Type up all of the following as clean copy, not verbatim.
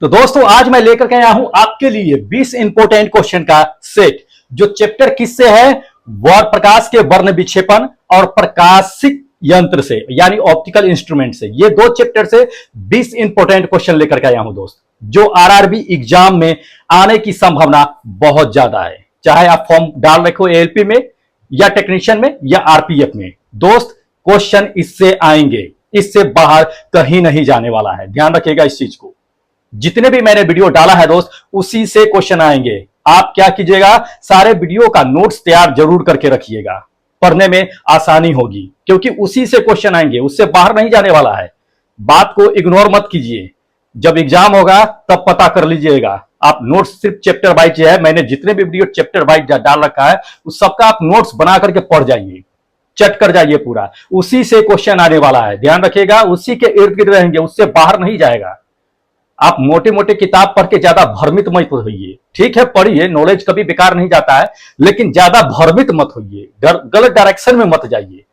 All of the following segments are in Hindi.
तो दोस्तों आज मैं लेकर के आया हूं आपके लिए 20 इंपोर्टेंट क्वेश्चन का सेट जो चैप्टर किससे है, प्रकाश के वर्ण विक्षेपण और प्रकाशिक यंत्र से यानी ऑप्टिकल इंस्ट्रूमेंट से। ये दो चैप्टर से 20 इंपोर्टेंट क्वेश्चन लेकर के आया हूं दोस्त, जो आरआरबी एग्जाम में आने की संभावना बहुत ज्यादा है। चाहे आप फॉर्म डाल रखो एएलपी में या टेक्नीशियन में या आरपीएफ में, दोस्त क्वेश्चन इससे आएंगे, इससे बाहर कहीं नहीं जाने वाला है। ध्यान रखिएगा इस चीज को। जितने भी मैंने वीडियो डाला है दोस्त, उसी से क्वेश्चन आएंगे। आप क्या कीजिएगा, सारे वीडियो का नोट्स तैयार जरूर करके रखिएगा, पढ़ने में आसानी होगी, क्योंकि उसी से क्वेश्चन आएंगे, उससे बाहर नहीं जाने वाला है। बात को इग्नोर मत कीजिए, जब एग्जाम होगा तब पता कर लीजिएगा। आप नोट्स सिर्फ चैप्टर वाइज है, मैंने जितने भी वीडियो चैप्टर वाइज डाल रखा है उस सबका आप नोट्स बना करके पढ़ जाइए, चट कर जाइए पूरा, उसी से क्वेश्चन आने वाला है। ध्यान रखिएगा, उसी के इर्द गिर्द रहेंगे, उससे बाहर नहीं जाएगा। आप मोटे मोटे किताब पढ़ के ज्यादा भ्रमित मत होइए। ठीक है, पढ़िए, नॉलेज कभी बेकार नहीं जाता है, लेकिन ज्यादा भ्रमित मत होइए, गलत डायरेक्शन में मत जाइए।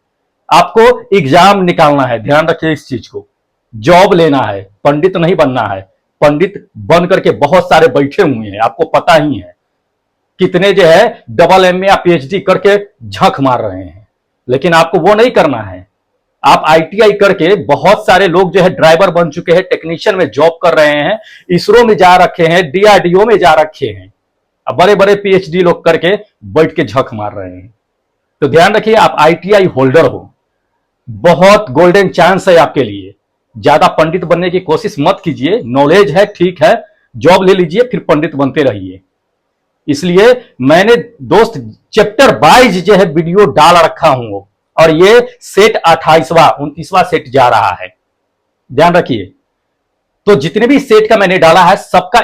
आपको एग्जाम निकालना है, ध्यान रखिए इस चीज को। जॉब लेना है, पंडित नहीं बनना है। पंडित बन करके बहुत सारे बैठे हुए हैं, आपको पता ही है। कितने जो है डबल एमए या पीएचडी करके झक मार रहे हैं, लेकिन आपको वो नहीं करना है। आप आईटीआई करके बहुत सारे लोग जो है ड्राइवर बन चुके हैं, टेक्नीशियन में जॉब कर रहे हैं, इसरो में जा रखे हैं, डीआरडीओ में जा रखे हैं, अब बड़े बड़े पीएचडी लोग करके बैठ के झक मार रहे हैं। तो ध्यान रखिए, आप आईटीआई होल्डर हो, बहुत गोल्डन चांस है आपके लिए। ज्यादा पंडित बनने की कोशिश मत कीजिए, नॉलेज है ठीक है, जॉब ले लीजिए, फिर पंडित बनते रहिए। इसलिए मैंने दोस्त चैप्टर वाइज जो है वीडियो डाल रखा हूं, और ये सेट 28वां 29वां सेट जा रहा है। ध्यान रखिए, तो जितने भी सेट का मैंने डाला है सबका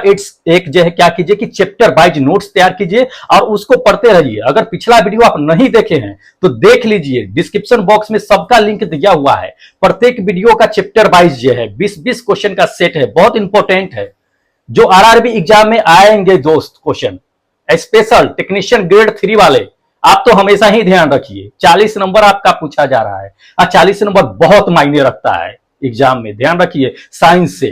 एक जो है क्या कीजिए कि चैप्टर वाइज नोट्स तैयार कीजिए और उसको पढ़ते रहिए। अगर पिछला वीडियो आप नहीं देखे हैं तो देख लीजिए, डिस्क्रिप्शन बॉक्स में सबका लिंक दिया हुआ है। प्रत्येक वीडियो का चैप्टर वाइज जो है 20-20 क्वेश्चन का सेट है, बहुत इंपॉर्टेंट है, जो आरआरबी एग्जाम में आएंगे दोस्त। क्वेश्चन स्पेशल टेक्नीशियन ग्रेड 3 वाले आप तो हमेशा ही ध्यान रखिए, 40 नंबर आपका पूछा जा रहा है, और 40 नंबर बहुत मायने रखता है एग्जाम में। ध्यान रखिए साइंस से,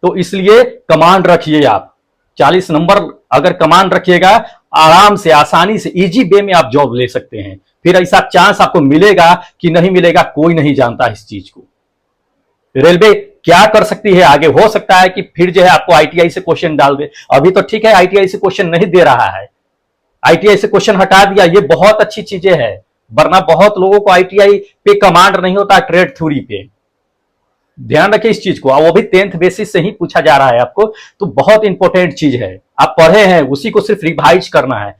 तो इसलिए कमांड रखिए आप। 40 नंबर अगर कमांड रखिएगा, आराम से आसानी से इजी वे में आप जॉब ले सकते हैं। फिर ऐसा चांस आपको मिलेगा कि नहीं मिलेगा, कोई नहीं जानता इस चीज को। रेलवे क्या कर सकती है आगे, हो सकता है कि फिर जो है आपको आईटीआई से क्वेश्चन डाल दे। अभी तो ठीक है, आईटीआई से क्वेश्चन नहीं दे रहा है, आईटीआई से क्वेश्चन हटा दिया, ये बहुत अच्छी चीजें है। वरना बहुत लोगों को आईटीआई पे कमांड नहीं होता, ट्रेड थ्योरी पे। ध्यान रखिए इस चीज को, वो भी 10th बेसिस से ही पूछा जा रहा है आपको, तो बहुत इंपॉर्टेंट चीज है। आप पढ़े हैं, उसी को सिर्फ रिवाइज करना है।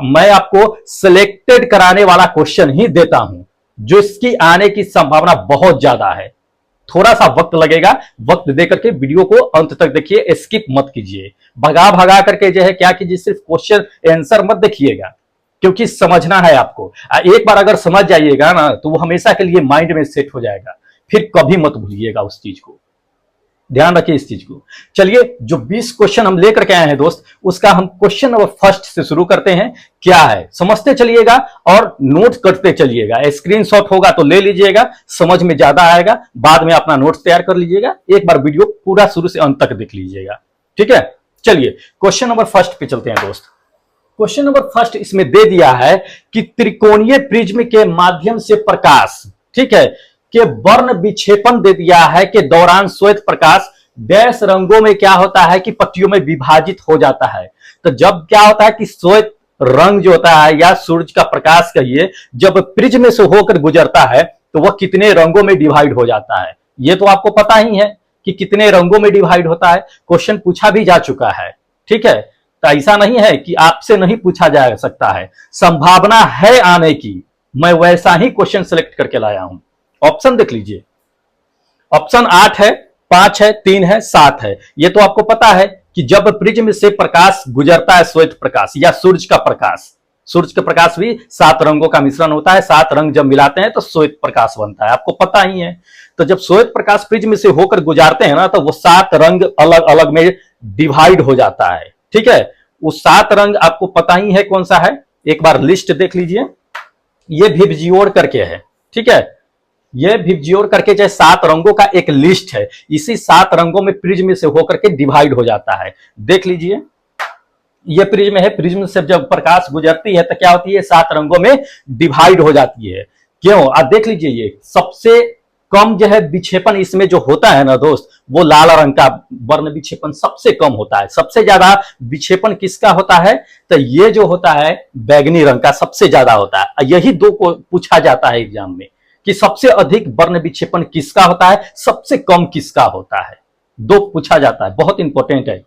मैं आपको सिलेक्टेड कराने वाला क्वेश्चन ही देता हूं, जो इसकी आने की संभावना बहुत ज्यादा है। थोड़ा सा वक्त लगेगा, वक्त देकर के वीडियो को अंत तक देखिए, स्किप मत कीजिए, भगा भगा करके जो है क्या कीजिए, सिर्फ क्वेश्चन आंसर मत देखिएगा, क्योंकि समझना है आपको। एक बार अगर समझ जाइएगा ना, तो वो हमेशा के लिए माइंड में सेट हो जाएगा, फिर कभी मत भूलिएगा उस चीज को। ध्यान रखिए इस चीज को। चलिए, जो 20 क्वेश्चन हम लेकर के आए हैं दोस्त, उसका हम क्वेश्चन नंबर फर्स्ट से शुरू करते हैं। क्या है समझते चलिएगा और नोट करते चलिएगा। स्क्रीनशॉट होगा तो ले लीजिएगा, समझ में ज्यादा आएगा, बाद में अपना नोट्स तैयार कर लीजिएगा। एक बार वीडियो पूरा शुरू से अंत तक देख लीजिएगा, ठीक है। चलिए क्वेश्चन नंबर फर्स्ट पे चलते हैं दोस्त। क्वेश्चन नंबर फर्स्ट इसमें दे दिया है कि त्रिकोणीय प्रिज्म के माध्यम से प्रकाश, ठीक है, के वर्ण विक्षेपण दे दिया है के दौरान श्वेत प्रकाश डैश रंगों में क्या होता है कि पट्टियों में विभाजित हो जाता है। तो जब क्या होता है कि श्वेत रंग जो होता है, या सूरज का प्रकाश कहिए, जब प्रिज्म से होकर गुजरता है तो वह कितने रंगों में डिवाइड हो जाता है। ये तो आपको पता ही है कि कितने रंगों में डिवाइड होता है, क्वेश्चन पूछा भी जा चुका है, ठीक है। तो ऐसा नहीं है कि आपसे नहीं पूछा जा सकता है, संभावना है आने की। मैं वैसा ही क्वेश्चन सिलेक्ट करके लाया हूं। ऑप्शन देख लीजिए, ऑप्शन 8 है, 5 है, 3 है, 7 है। ये तो आपको पता है कि जब प्रिज्म से प्रकाश गुजरता है, श्वेत प्रकाश या सूरज का प्रकाश, सूरज का प्रकाश भी 7 रंगों का मिश्रण होता है, 7 रंग जब मिलाते हैं तो श्वेत प्रकाश बनता है, आपको पता ही है। तो जब श्वेत प्रकाश प्रिज्म से होकर गुजारते हैं ना, तो वो 7 रंग अलग अलग में डिवाइड हो जाता है, ठीक है। वो 7 रंग आपको पता ही है कौन सा है, एक बार लिस्ट देख लीजिए। ये विबजियोर करके है, ठीक है। ये विबजियोर करके चाहे 7 रंगों का एक लिस्ट है, इसी 7 रंगों में प्रिज्म से होकर के डिवाइड हो जाता है। देख लीजिए, ये प्रिज्म है, प्रिज्म से जब प्रकाश गुजरती है तो क्या होती है, 7 रंगों में डिवाइड हो जाती है। क्यों? आप देख लीजिए, ये सबसे कम जो है विक्षेपण इसमें जो होता है ना दोस्त, वो लाल रंग का वर्ण विक्षेपण सबसे कम होता है। सबसे ज्यादा विक्षेपण किसका होता है, तो ये जो होता है बैगनी रंग का सबसे ज्यादा होता है। यही 2 को पूछा जाता है एग्जाम में कि सबसे अधिक वर्ण विक्षेपण किसका होता है, सबसे कम किसका होता है। 2 पूछा जाता है, बहुत इंपॉर्टेंट है।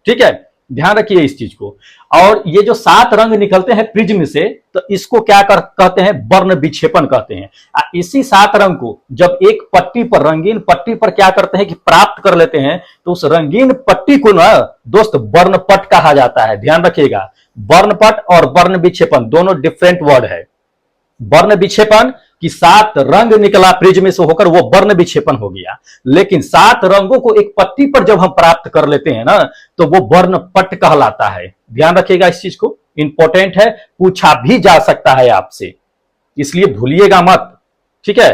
ठीक है, ध्यान रखिए इस चीज को। और ये जो 7 रंग निकलते हैं प्रिज्म से, तो इसको क्या कहते हैं, वर्ण विक्षेपण कहते हैं। इसी 7 रंग को जब एक पट्टी पर, रंगीन पट्टी पर क्या करते हैं कि प्राप्त कर लेते हैं, तो उस रंगीन पट्टी को ना दोस्त वर्णपट कहा जाता है। ध्यान रखिएगा, वर्णपट और वर्ण विक्षेपण दोनों डिफरेंट वर्ड है। वर्ण विक्षेपण कि 7 रंग निकला प्रिज्म से होकर, वो वर्ण विक्षेपण हो गया। लेकिन 7 रंगों को एक पट्टी पर जब हम प्राप्त कर लेते हैं ना, तो वो वर्णपट कहलाता है। ध्यान रखिएगा इस चीज को, इंपॉर्टेंट है, पूछा भी जा सकता है आपसे, इसलिए भूलिएगा मत। ठीक है,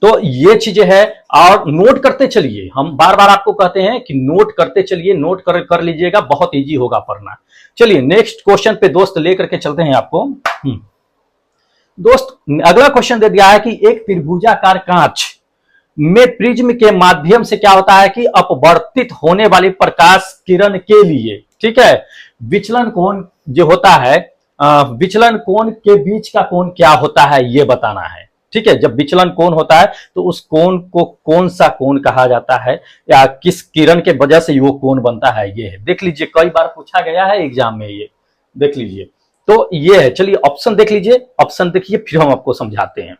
तो ये चीजें है, और नोट करते चलिए। हम बार बार आपको कहते हैं कि नोट करते चलिए, नोट कर लीजिएगा, बहुत इजी होगा पढ़ना। चलिए नेक्स्ट क्वेश्चन पे दोस्त लेकर के चलते हैं आपको। दोस्त अगला क्वेश्चन दे दिया है कि एक त्रिभुजाकार कांच में प्रिज्म के माध्यम से क्या होता है कि अपवर्तित होने वाली प्रकाश किरण के लिए, ठीक है, विचलन कोण जो होता है, विचलन कोण के बीच का कोण क्या होता है ये बताना है। ठीक है, जब विचलन कोण होता है तो उस कोण को कौन सा कोण कहा जाता है, या किस किरण के वजह से वो कोण बनता है, ये है। देख लीजिए, कई बार पूछा गया है एग्जाम में, ये देख लीजिए। तो ये है, चलिए ऑप्शन देख लीजिए, ऑप्शन देखिए फिर हम आपको समझाते हैं।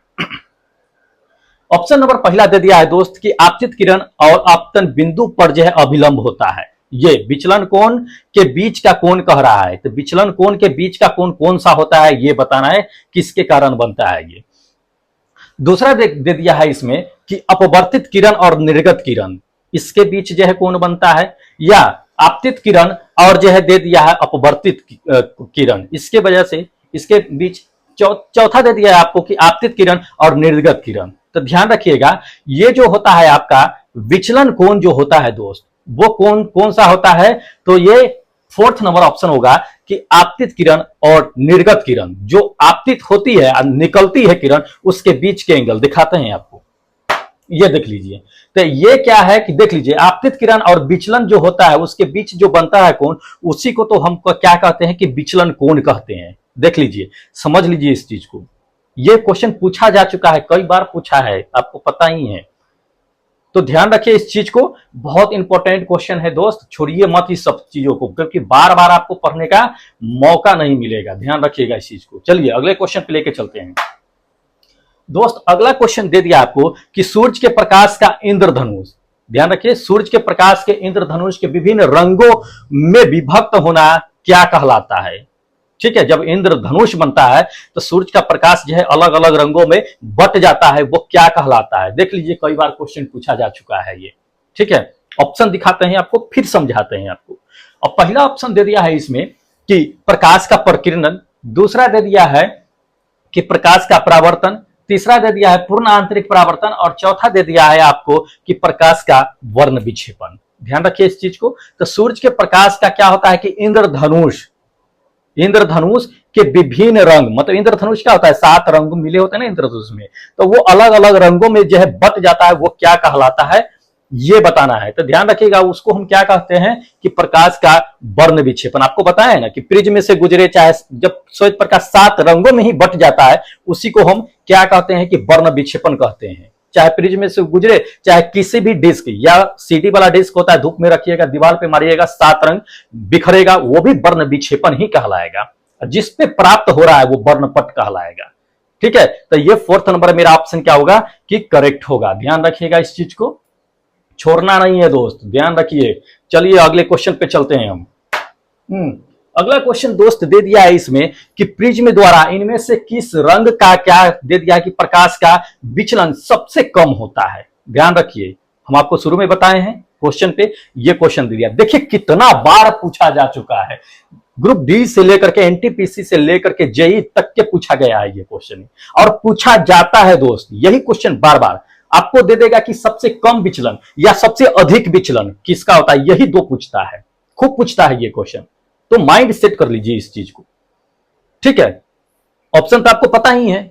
ऑप्शन नंबर पहला दे दिया है दोस्त कि आपतित किरण और आपतन बिंदु पर जो है अभिलंब होता है। ये विचलन कोण के बीच का कोण कह रहा है, तो विचलन कोण के बीच का कोण कौन सा होता है ये बताना है, किसके कारण बनता है ये। दूसरा दे दिया है इसमें कि अपवर्तित किरण और निर्गत किरण, इसके बीच जो है कोण बनता है, या आपतित किरण और जो है दे दिया है अपवर्तित किरण, इसके वजह से इसके बीच चौथा दे दिया है आपको कि आपतित किरण और निर्गत किरण। तो ध्यान रखिएगा, ये जो होता है आपका विचलन कोण जो होता है दोस्त, वो कौन सा होता है, तो ये 4th नंबर ऑप्शन होगा कि आपतित किरण और निर्गत किरण, जो आपतित होती है निकलती है किरण, उसके बीच के एंगल दिखाते हैं आपको। ये देख लीजिए, तो ये क्या है कि देख लीजिए, आपतित किरण और विचलन जो होता है उसके बीच जो बनता है कोण, उसी को तो हम क्या कहते हैं कि विचलन कोण कहते हैं। देख लीजिए, समझ लीजिए इस चीज को, ये क्वेश्चन पूछा जा चुका है, कई बार पूछा है, आपको पता ही है। तो ध्यान रखिए इस चीज को, बहुत इंपॉर्टेंट क्वेश्चन है दोस्त, छोड़िए मत इस सब चीजों को, क्योंकि बार बार आपको पढ़ने का मौका नहीं मिलेगा। ध्यान रखिएगा इस चीज को। चलिए अगले क्वेश्चन पे लेके चलते हैं दोस्त। अगला क्वेश्चन दे दिया आपको कि सूर्य के प्रकाश का इंद्रधनुष, ध्यान रखिए, सूर्य के प्रकाश के इंद्रधनुष के विभिन्न रंगों में विभक्त होना क्या कहलाता है। ठीक है, जब इंद्रधनुष बनता है तो सूर्य का प्रकाश जो है अलग अलग रंगों में बट जाता है, वो क्या कहलाता है। देख लीजिए, कई बार क्वेश्चन पूछा जा चुका है ये। ठीक है, ऑप्शन दिखाते हैं आपको, फिर समझाते हैं आपको। और पहला ऑप्शन दे दिया है इसमें कि प्रकाश का प्रकीर्णन, दूसरा दे दिया है कि प्रकाश का परावर्तन, तीसरा दे दिया है पूर्ण आंतरिक परावर्तन, और चौथा दे दिया है आपको कि प्रकाश का वर्ण विक्षेपण। ध्यान रखिए इस चीज को। तो सूर्य के प्रकाश का क्या होता है कि इंद्रधनुष के विभिन्न रंग, मतलब इंद्रधनुष क्या होता है, 7 रंग मिले होते हैं ना इंद्रधनुष में, तो वो अलग अलग रंगों में जो है बट जाता है, वो क्या कहलाता है ये बताना है। तो ध्यान रखिएगा, उसको हम क्या कहते हैं कि प्रकाश का वर्ण विक्षेपण। आपको बताया ना कि प्रिज्म से गुजरे, चाहे जब श्वेत प्रकाश 7 रंगों में ही बट जाता है, उसी को हम क्या कहते हैं कि वर्ण विक्षेपण कहते हैं। चाहे प्रिज्म से गुजरे, चाहे किसी भी डिस्क, या सीडी वाला डिस्क होता है, धूप में रखिएगा, दीवार पे मारिएगा, 7 रंग बिखरेगा, वो भी वर्ण विक्षेपण ही कहलाएगा। जिस पे प्राप्त हो रहा है वो वर्णपट कहलाएगा। ठीक है, तो ये 4th नंबर मेरा ऑप्शन क्या होगा कि करेक्ट होगा। ध्यान रखिएगा इस चीज को, छोड़ना नहीं है दोस्त, ध्यान रखिए। चलिए अगले क्वेश्चन पे चलते हैं हम। अगला क्वेश्चन दोस्त दे दिया है इसमें कि प्रिज्म द्वारा इनमें से किस रंग का क्या दे दिया है कि प्रकाश का विचलन सबसे कम होता है। ध्यान रखिए, हम आपको शुरू में बताए हैं क्वेश्चन पे, ये क्वेश्चन दे दिया। देखिए कितना बार पूछा जा चुका है, ग्रुप डी से लेकर के एनटीपीसी से लेकर के जेई तक के पूछा गया है ये क्वेश्चन, और पूछा जाता है दोस्त। यही क्वेश्चन बार बार आपको दे देगा कि सबसे कम विचलन या सबसे अधिक विचलन किसका होता है, यही दो पूछता है, खूब पूछता है ये क्वेश्चन। तो माइंड सेट कर लीजिए इस चीज को, ठीक है। ऑप्शन तो आपको पता ही है,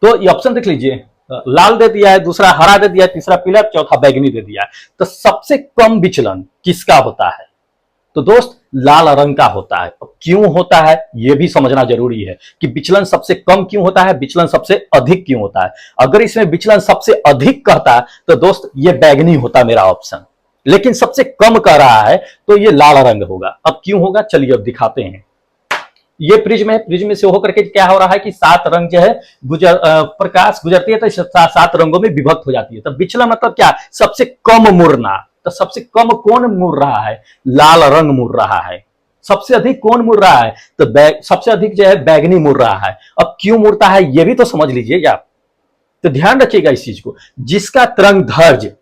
तो ये ऑप्शन देख लीजिए, लाल दे दिया है, दूसरा हरा दे दिया है, तीसरा पीला, चौथा बैगनी दे दिया है। तो सबसे कम विचलन किसका होता है, तो दोस्त लाल रंग का होता है। अब क्यों होता है यह भी समझना जरूरी है कि विचलन सबसे कम क्यों होता है, विचलन सबसे अधिक क्यों होता है। अगर इसमें विचलन सबसे अधिक कहता तो दोस्त ये बैगनी होता मेरा ऑप्शन, लेकिन सबसे कम कह रहा है तो ये लाल रंग होगा। अब क्यों होगा, चलिए अब दिखाते हैं। ये प्रिज्म है, प्रिज्म से होकर के क्या हो रहा है कि 7 रंग जो है प्रकाश गुजरती है तो 7 रंगों में विभक्त हो जाती है। तो विचलन मतलब क्या, सबसे कम मुड़ना। तो सबसे कम कौन मुड़ रहा है, लाल रंग मुड़ रहा है। सबसे अधिक कौन मुड़ रहा है, तो सबसे अधिक जो है बैगनी मुड़ रहा है। अब क्यों मुड़ता है ये भी तो समझ लीजिए आप, तो ध्यान रखिएगा इस चीज को। जिसका तरंग दैर्ध्य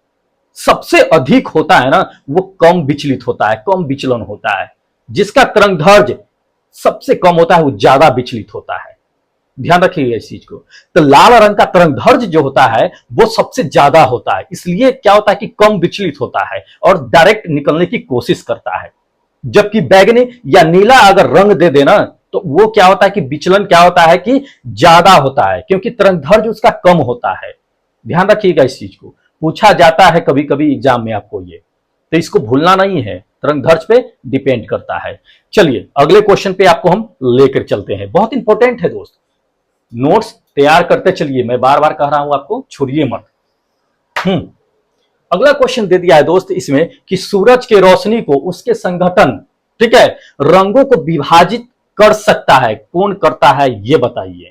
सबसे अधिक होता है ना, वो कम विचलित होता है, कम विचलन होता है। जिसका तरंग दैर्ध्य सबसे कम होता है वो ज्यादा विचलित होता है। ध्यान रखिएगा इस चीज को। तो लाल रंग का तरंग दैर्ध्य जो होता है वो सबसे ज्यादा होता है, इसलिए क्या होता है कि कम विचलित होता है और डायरेक्ट निकलने की कोशिश करता है। जबकि बैगनी या नीला अगर रंग दे देना तो वो क्या होता है कि विचलन क्या होता है कि ज्यादा होता है, क्योंकि तरंग दैर्ध्य उसका कम होता है। ध्यान रखिएगा इस चीज को, पूछा जाता है कभी कभी एग्जाम में आपको ये, तो इसको भूलना नहीं है, तरंग दैर्ध्य पे डिपेंड करता है। चलिए अगले क्वेश्चन पे आपको हम लेकर चलते हैं, बहुत इंपॉर्टेंट है दोस्त। नोट्स तैयार करते चलिए, मैं बार बार कह रहा हूं आपको, छोड़िए मत। अगला क्वेश्चन दे दिया है दोस्त इसमें कि सूरज के रोशनी को उसके संघटन, ठीक है, रंगों को विभाजित कर सकता है, कौन करता है ये बताइए,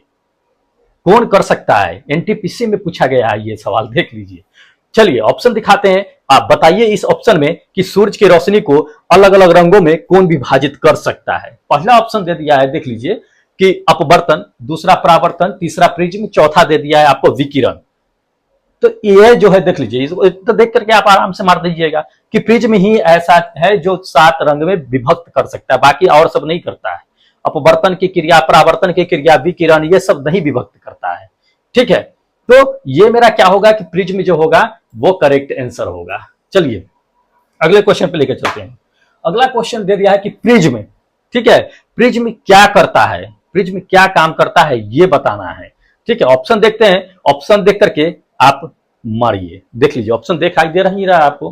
कौन कर सकता है। एनटीपीसी में पूछा गया है ये सवाल, देख लीजिए। चलिए ऑप्शन दिखाते हैं, आप बताइए इस ऑप्शन में कि सूरज की रोशनी को अलग अलग रंगों में कौन विभाजित कर सकता है। पहला ऑप्शन दे दिया है, देख लीजिए, कि अपवर्तन, दूसरा परावर्तन, तीसरा प्रिज्म, चौथा दे दिया है आपको विकिरण। तो ये जो है देख लीजिए, तो देख करके आप आराम से मार दीजिएगा कि प्रिज्म ही ऐसा है जो 7 रंग में विभक्त कर सकता है, बाकी और सब नहीं करता है। अपवर्तन की क्रिया, परावर्तन की क्रिया, विकिरण, ये सब नहीं विभक्त करता है, ठीक है। तो ये मेरा क्या होगा कि प्रिज्म जो होगा वो करेक्ट आंसर होगा। चलिए अगले क्वेश्चन पे लेकर चलते हैं। अगला क्वेश्चन दे दिया है कि प्रिज्म, ठीक है, प्रिज्म क्या करता है, प्रिज्म क्या काम करता है ये बताना है, ठीक है। ऑप्शन देखते हैं, ऑप्शन देख करके आप मारिए, देख लीजिए ऑप्शन दिखाई दे रही है आपको।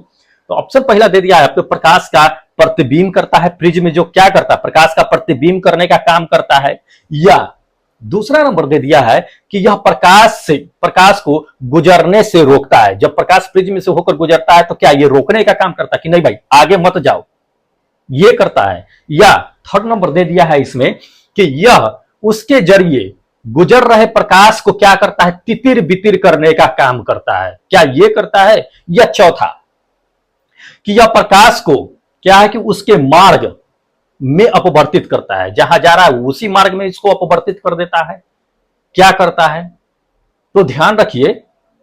तो ऑप्शन पहला दे दिया है आपको, प्रकाश का प्रतिबिंब करता है। प्रिज्म जो क्या करता है, प्रकाश का प्रतिबिंब करने का काम करता है। या दूसरा नंबर दे दिया है कि यह प्रकाश को गुजरने से रोकता है। जब प्रकाश प्रिज्म से होकर गुजरता है तो क्या ये रोकने का काम करता है कि नहीं भाई आगे मत जाओ, ये करता है। या थर्ड नंबर दे दिया है इसमें कि यह उसके जरिए गुजर रहे प्रकाश को क्या करता है, तितिर बितिर करने का काम करता है, क्या ये करता है। या चौथा कि यह प्रकाश को क्या है कि उसके मार्ग में अपवर्तित करता है, जहां जा रहा है उसी मार्ग में इसको अपवर्तित कर देता है, क्या करता है। तो ध्यान रखिए,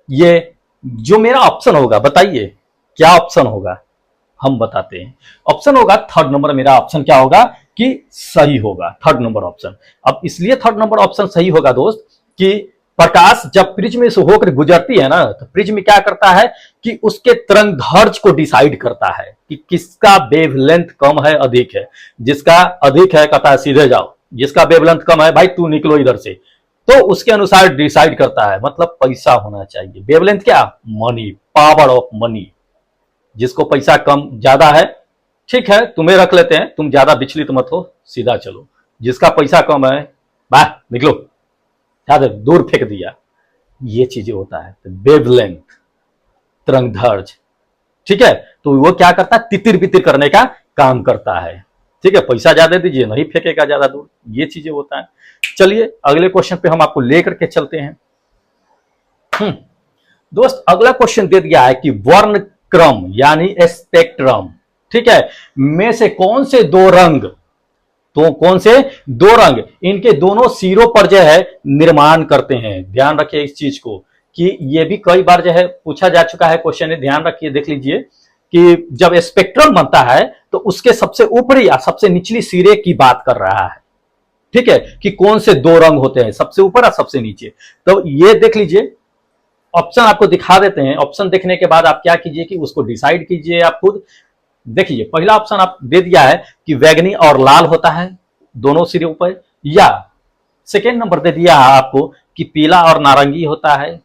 ये जो मेरा ऑप्शन होगा, बताइए क्या ऑप्शन होगा, हम बताते हैं। ऑप्शन होगा थर्ड नंबर, मेरा ऑप्शन क्या होगा कि सही होगा, थर्ड नंबर ऑप्शन। अब इसलिए थर्ड नंबर ऑप्शन सही होगा दोस्त कि प्रकाश जब प्रिज्म से होकर गुजरती है ना, तो प्रिज्म क्या करता है कि उसके तरंग दैर्ध्य को डिसाइड करता है कि किसका वेवलेंथ कम है, अधिक है। जिसका अधिक है कहता है सीधे जाओ, जिसका वेवलेंथ कम है भाई तू निकलो इधर से, तो उसके अनुसार डिसाइड करता है। मतलब पैसा होना चाहिए, वेवलेंथ क्या, मनी, पावर ऑफ मनी। जिसको पैसा कम ज्यादा है, ठीक है तुम्हें रख लेते हैं, तुम ज्यादा विचलित मत हो, सीधा चलो। जिसका पैसा कम है बाह निकलो, दूर फेंक दिया, ये चीजें होता है। तो वेवलेंथ, तरंग दैर्ध्य, ठीक है, तो वो क्या करता है, तितिर बितिर करने का काम करता है, ठीक है। पैसा ज्यादा दीजिए, नहीं फेंकेगा ज्यादा दूर, ये चीजें होता है। चलिए अगले क्वेश्चन पे हम आपको लेकर के चलते हैं। दोस्त अगला क्वेश्चन दे दिया है कि वर्ण क्रम यानी स्पेक्ट्रम, ठीक है, में से कौन से दो रंग, तो कौन से दो रंग इनके दोनों सिरों पर जो है निर्माण करते हैं। ध्यान रखिए इस चीज को कि ये भी कई बार जो है पूछा जा चुका है क्वेश्चन है, ध्यान रखिए, देख लीजिए कि जब स्पेक्ट्रम बनता है तो उसके सबसे ऊपरी या सबसे निचली सिरे की बात कर रहा है। ठीक है, कि कौन से दो रंग होते हैं, सबसे ऊपर और सबसे नीचे। तो ये देख लीजिए, ऑप्शन आपको दिखा देते हैं। ऑप्शन देखने के बाद आप क्या कीजिए कि उसको डिसाइड कीजिए आप खुद। देखिए, पहला ऑप्शन आप दे दिया है कि बैगनी और लाल होता है दोनों सिरों पर, या सेकेंड नंबर दे दिया है आपको कि पीला और नारंगी होता है।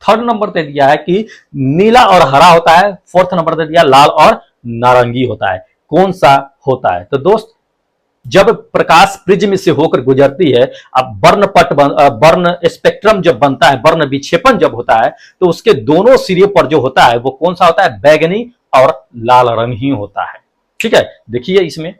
थर्ड नंबर दे दिया है कि नीला और हरा होता है। फोर्थ नंबर दे दिया लाल और नारंगी होता है। कौन सा होता है? तो दोस्त, जब प्रकाश प्रिज्म से होकर गुजरती है, अब वर्ण स्पेक्ट्रम जब बनता है, वर्ण विक्षेपण जब होता है, तो उसके दोनों सिरे पर जो होता है वो कौन सा होता है? बैगनी और लाल रंग ही होता है। ठीक है, देखिए इसमें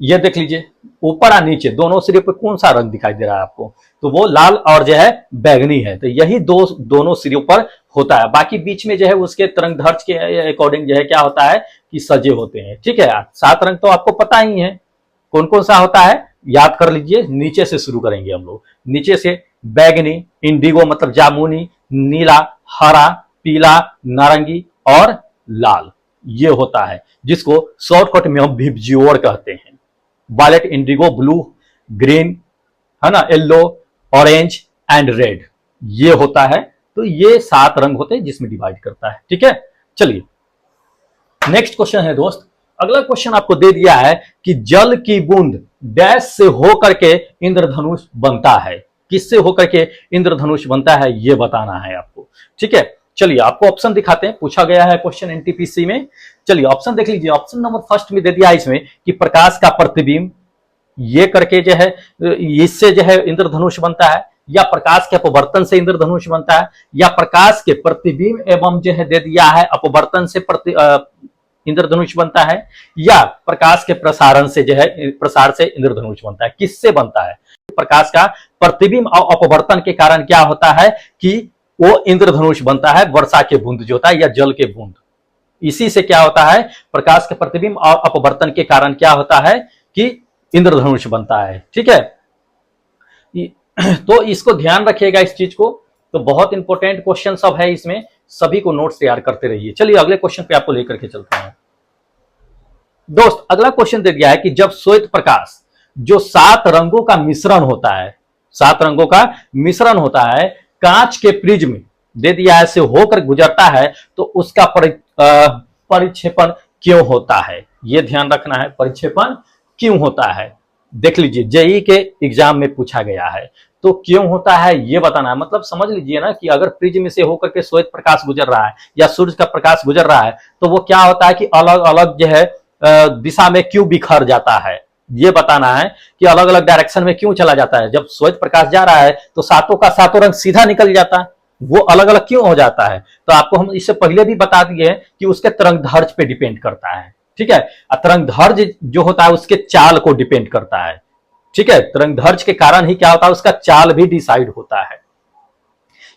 ये देख लीजिए, ऊपर और नीचे दोनों सिरे पर कौन सा रंग दिखाई दे रहा है आपको? तो वो लाल और जो है बैगनी है। तो यही दोनों सिरों पर होता है। बाकी बीच में जो है उसके तरंग दैर्ध्य के अकॉर्डिंग जो है क्या होता है कि सजे होते हैं। ठीक है, 7 रंग तो आपको पता ही है कौन कौन सा होता है, याद कर लीजिए। नीचे से शुरू करेंगे हम लोग। नीचे से बैगनी, इंडिगो मतलब जामुनी, नीला, हरा, पीला, नारंगी और लाल, ये होता है, जिसको शॉर्टकट में हम विबजियोर कहते हैं। वायलेट, इंडिगो, ब्लू, ग्रीन, है ना, येलो, ऑरेंज एंड रेड, ये होता है। तो ये 7 रंग होते हैं जिसमें डिवाइड करता है। ठीक है, चलिए नेक्स्ट क्वेश्चन है दोस्त। अगला क्वेश्चन आपको दे दिया है कि जल की बूंद डैश से होकर के इंद्रधनुष बनता है। किससे होकर के इंद्रधनुष बनता है ये बताना है आपको। ठीक है, चलिए आपको ऑप्शन दिखाते हैं, पूछा गया है क्वेश्चन एनटीपीसी में। चलिए ऑप्शन देख लीजिए। ऑप्शन नंबर फर्स्ट में दे दिया है इसमें कि प्रकाश का प्रतिबिंब, ये करके जो है इससे जो है इंद्रधनुष बनता है, या प्रकाश के अपवर्तन से इंद्रधनुष बनता है, या प्रकाश के प्रतिबिंब एवं जो है दे दिया है अपवर्तन से इंद्रधनुष बनता है, या प्रकाश के प्रसारण से जो है प्रसार से इंद्रधनुष बनता है। किससे बनता है? प्रकाश का प्रतिबिंब और अपवर्तन के कारण क्या होता है कि वो इंद्रधनुष बनता है। वर्षा के बूंद जो होता है या जल के बूंद, इसी से क्या होता है, प्रकाश के प्रतिबिंब और अपवर्तन के कारण क्या होता है कि इंद्रधनुष बनता है। ठीक है, तो इसको ध्यान रखिएगा इस चीज को। तो बहुत इंपॉर्टेंट क्वेश्चन सब है इसमें, सभी को नोट्स तैयार करते रहिए। चलिए अगले क्वेश्चन पे आपको लेकर के चलते हैं दोस्त। अगला क्वेश्चन दे दिया है कि जब श्वेत प्रकाश जो 7 रंगों का मिश्रण होता है, 7 रंगों का मिश्रण होता है, कांच के प्रिज्म दे दिया है से होकर गुजरता है, तो उसका परिक्षेपण क्यों होता है? यह ध्यान रखना है, परिक्षेपण क्यों होता है। देख लीजिए, जेईई के एग्जाम में पूछा गया है, तो क्यों होता है ये बताना है। मतलब समझ लीजिए ना कि अगर प्रिज्म से होकर के श्वेत प्रकाश गुजर रहा है या सूर्य का प्रकाश गुजर रहा है, तो वो क्या होता है कि अलग अलग जो है दिशा में क्यों बिखर जाता है, ये बताना है कि अलग अलग डायरेक्शन में क्यों चला जाता है। जब श्वेत प्रकाश जा रहा है तो सातों का सातों रंग सीधा निकल जाता है, वो अलग अलग क्यों हो जाता है? तो आपको हम इससे पहले भी बता दिए कि उसके तरंग दैर्ध्य पे डिपेंड करता है। ठीक है, तरंग दैर्ध्य जो होता है उसके चाल को डिपेंड करता है। ठीक है, तरंग दैर्ध्य के कारण ही क्या होता है, उसका चाल भी डिसाइड होता है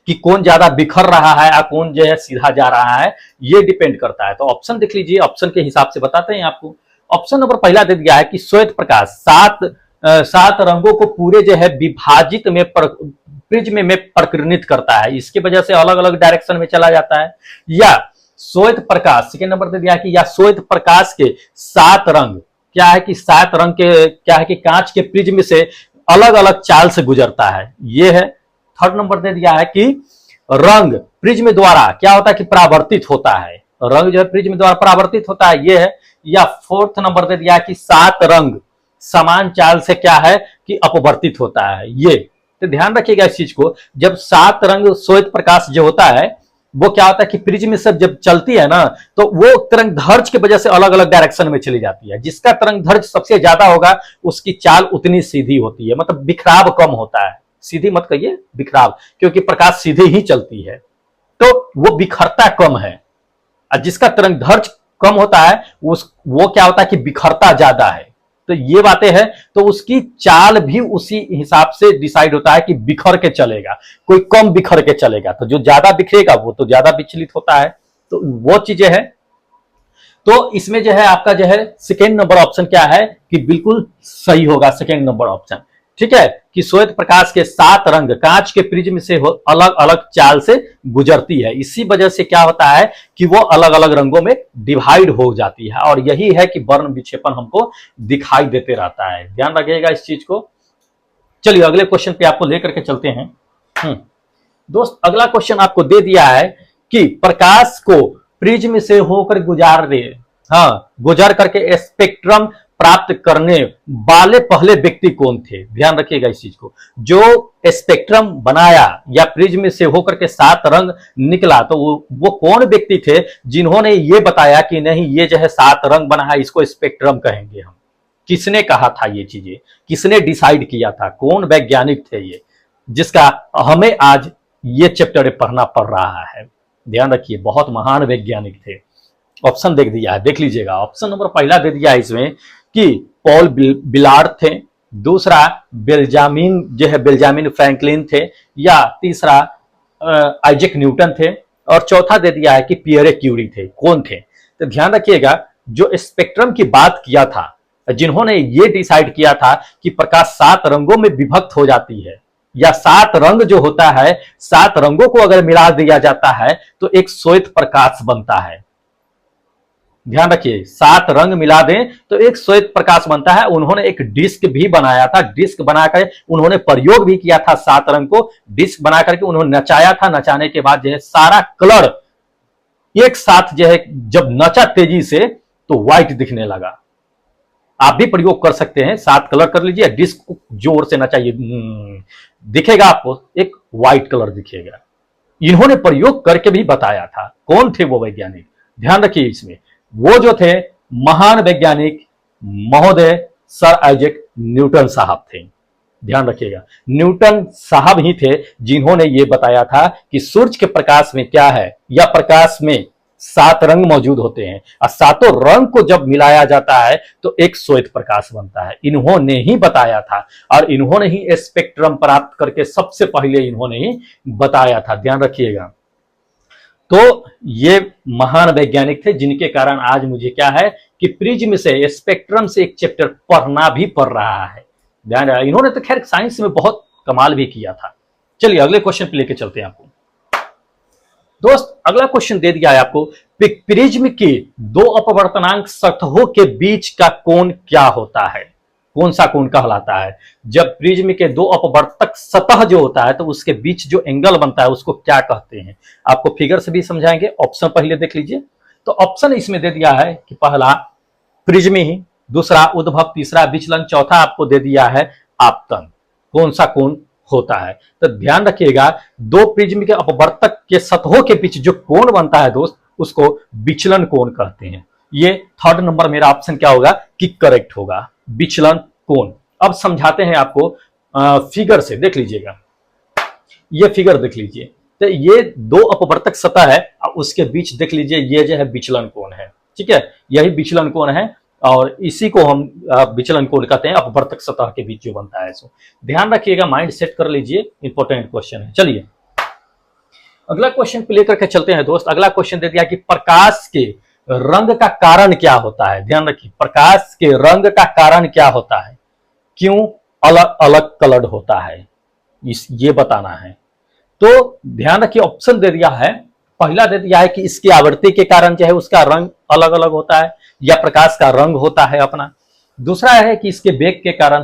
कि कौन ज्यादा बिखर रहा है या कौन जो है सीधा जा रहा है, ये डिपेंड करता है। तो ऑप्शन देख लीजिए, ऑप्शन के हिसाब से बताते हैं आपको। ऑप्शन नंबर पहला दे दिया है कि श्वेत प्रकाश 7 रंगों को पूरे जो है विभाजित में प्रिज्म में प्रकीर्णित करता है, इसकी वजह से अलग अलग डायरेक्शन में चला जाता है। या श्वेत प्रकाश, सेकेंड नंबर दे दिया कि या श्वेत प्रकाश के 7 रंग क्या है कि 7 रंग के क्या है कि कांच के प्रिज्म से अलग अलग चाल से गुजरता है, ये है। थर्ड नंबर दे दिया है कि रंग प्रिज्म द्वारा क्या होता है कि परावर्तित होता है, रंग जो है प्रिज्म द्वारा परावर्तित होता है, ये है। या फोर्थ नंबर दे दिया कि 7 रंग समान चाल से क्या है कि अपवर्तित होता है, ये। तो ध्यान रखिएगा इस चीज को। जब 7 रंग श्वेत प्रकाश जो होता है वो क्या होता है कि प्रिज्म से जब चलती है ना, तो वो तरंग दैर्ध्य की वजह से अलग अलग डायरेक्शन में चली जाती है। जिसका तरंग दैर्ध्य सबसे ज्यादा होगा उसकी चाल उतनी सीधी होती है, मतलब बिखराव कम होता है। सीधी मत कहिए, बिखराव, क्योंकि प्रकाश सीधे ही चलती है तो वो बिखरता कम है। और जिसका तरंग दैर्ध्य कम होता है वो क्या होता है कि बिखरता ज्यादा है। तो ये बातें हैं, तो उसकी चाल भी उसी हिसाब से डिसाइड होता है कि बिखर के चलेगा, कोई कम बिखर के चलेगा, तो जो ज्यादा बिखरेगा वो तो ज्यादा विचलित होता है। तो वो चीजें हैं। तो इसमें जो है आपका जो है सेकेंड नंबर ऑप्शन क्या है कि बिल्कुल सही होगा, सेकेंड नंबर ऑप्शन। ठीक है, कि श्वेत प्रकाश के 7 रंग कांच के प्रिज्म से अलग अलग चाल से गुजरती है। इसी वजह से क्या होता है कि वो अलग अलग रंगों में डिवाइड हो जाती है, और यही है कि वर्ण विक्षेपण हमको दिखाई देते रहता है। ध्यान रखिएगा इस चीज को। चलिए अगले क्वेश्चन पे आपको लेकर के चलते हैं। दोस्त अगला क्वेश्चन आपको दे दिया है कि प्रकाश को प्रिज्म से होकर गुजर करके स्पेक्ट्रम प्राप्त करने वाले पहले व्यक्ति कौन थे। ध्यान रखिएगा इस चीज को। जो स्पेक्ट्रम बनाया या प्रिज्म से होकर के 7 रंग निकला, तो वो कौन व्यक्ति थे जिन्होंने ये बताया कि नहीं ये जो है 7 रंग बना है, इसको स्पेक्ट्रम कहेंगे हम। किसने कहा था ये चीजें, किसने डिसाइड किया था, कौन वैज्ञानिक थे ये, जिसका हमें आज ये चैप्टर पढ़ना पड़ रहा है। ध्यान रखिए, बहुत महान वैज्ञानिक थे। ऑप्शन देख दिया है, देख लीजिएगा। ऑप्शन नंबर पहला दे दिया है इसमें कि पॉल बिलार्ड थे, दूसरा बेंजामिन फ्रैंकलिन थे, या तीसरा आइजैक न्यूटन थे, और चौथा दे दिया है कि पियरे क्यूरी थे। कौन थे? तो ध्यान रखिएगा, जो स्पेक्ट्रम की बात किया था, जिन्होंने ये डिसाइड किया था कि प्रकाश 7 रंगों में विभक्त हो जाती है, या 7 रंग जो होता है, 7 रंगों को अगर मिला दिया जाता है तो एक श्वेत प्रकाश बनता है। ध्यान रखिए, 7 रंग मिला दें तो एक श्वेत प्रकाश बनता है। उन्होंने एक डिस्क भी बनाया था, डिस्क बनाकर उन्होंने प्रयोग भी किया था। 7 रंग को डिस्क बना करके उन्होंने नचाया था। नचाने के बाद जो है सारा कलर एक साथ जो है जब नचा तेजी से तो व्हाइट दिखने लगा। आप भी प्रयोग कर सकते हैं, 7 कलर कर लीजिए, डिस्क को जोर से नचाइए, दिखेगा आपको एक व्हाइट कलर दिखेगा। इन्होंने प्रयोग करके भी बताया था। कौन थे वो वैज्ञानिक? ध्यान रखिए इसमें, वो जो थे महान वैज्ञानिक महोदय सर आइजैक न्यूटन साहब थे। ध्यान रखिएगा, न्यूटन साहब ही थे जिन्होंने ये बताया था कि सूर्य के प्रकाश में क्या है, या प्रकाश में 7 रंग मौजूद होते हैं, और 7 रंग को जब मिलाया जाता है तो एक श्वेत प्रकाश बनता है। इन्होंने ही बताया था, और इन्होंने ही स्पेक्ट्रम प्राप्त करके सबसे पहले इन्होंने ही बताया था। ध्यान रखिएगा, तो ये महान वैज्ञानिक थे जिनके कारण आज मुझे क्या है कि प्रिज्म से, स्पेक्ट्रम से एक चैप्टर पढ़ना भी पड़ रहा है। ध्यान रहा, इन्होंने तो खैर साइंस में बहुत कमाल भी किया था। चलिए अगले क्वेश्चन पे लेके चलते हैं आपको। दोस्त अगला क्वेश्चन दे दिया है आपको, प्रिज्म की 2 अपवर्तनांक सतहों के बीच का कोण क्या होता है? कौन सा कोण कहलाता है? जब प्रिज्म के 2 अपवर्तक सतह जो होता है तो उसके बीच जो एंगल बनता है उसको क्या कहते हैं? आपको फिगर से भी समझाएंगे। ऑप्शन पहले देख लीजिए। तो ऑप्शन इसमें दे दिया है कि पहला प्रिज्म ही, दूसरा उद्भव, तीसरा विचलन, चौथा आपको दे दिया है आपतन। कौन सा कोण होता है? तो ध्यान रखिएगा, 2 प्रिज्म के अपवर्तक के सतहों के बीच जो कोण बनता है दोस्त, उसको विचलन कोण कहते हैं। ये 3rd नंबर मेरा ऑप्शन क्या होगा कि करेक्ट होगा, विचलन कोण। अब समझाते हैं आपको फिगर से, देख लीजिएगा। ये फिगर देख लीजिए, तो ये 2 अपवर्तक सतह है, उसके बीच देख लीजिए ये जो है विचलन कोण है। ठीक है, यही विचलन कोण है, और इसी को हम विचलन कोण कहते हैं, अपवर्तक सतह के बीच जो बनता है। सो ध्यान रखिएगा, माइंड सेट कर लीजिए, इंपॉर्टेंट क्वेश्चन है। चलिए अगला क्वेश्चन पे लेकर के चलते हैं दोस्त। अगला क्वेश्चन दे दिया कि प्रकाश के रंग का कारण क्या होता है? ध्यान रखिए, प्रकाश के रंग का कारण क्या होता है, क्यों अलग अलग कलर्ड होता है, ये बताना है। तो ध्यान रखिए, ऑप्शन दे दिया है। पहला दे दिया है कि इसकी आवृत्ति के कारण जो है उसका रंग अलग अलग होता है, या प्रकाश का रंग होता है अपना। दूसरा है कि इसके वेग के कारण,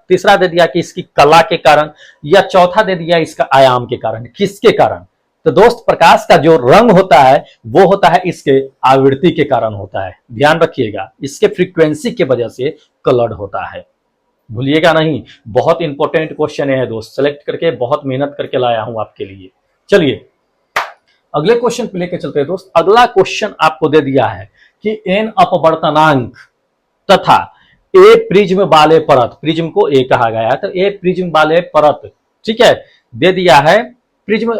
तीसरा दे दिया कि इसकी कला के कारण, या चौथा दे दिया इसका आयाम के कारण। किसके कारण? तो दोस्त प्रकाश का जो रंग होता है वो होता है इसके आवृत्ति के कारण होता है। ध्यान रखिएगा, इसके फ्रीक्वेंसी के वजह से कलर्ड होता है, भूलिएगा नहीं। बहुत इंपॉर्टेंट क्वेश्चन है दोस्त, सेलेक्ट करके बहुत मेहनत करके लाया हूं आपके लिए। चलिए अगले क्वेश्चन पे लेके चलते हैं दोस्त। अगला क्वेश्चन आपको दे दिया है कि n अपवर्तनांक तथा a प्रिज्म वाले परत, प्रिज्म को a कहा गया है, तो a प्रिज्म वाले परत, ठीक है, दे दिया है। प्रिज्म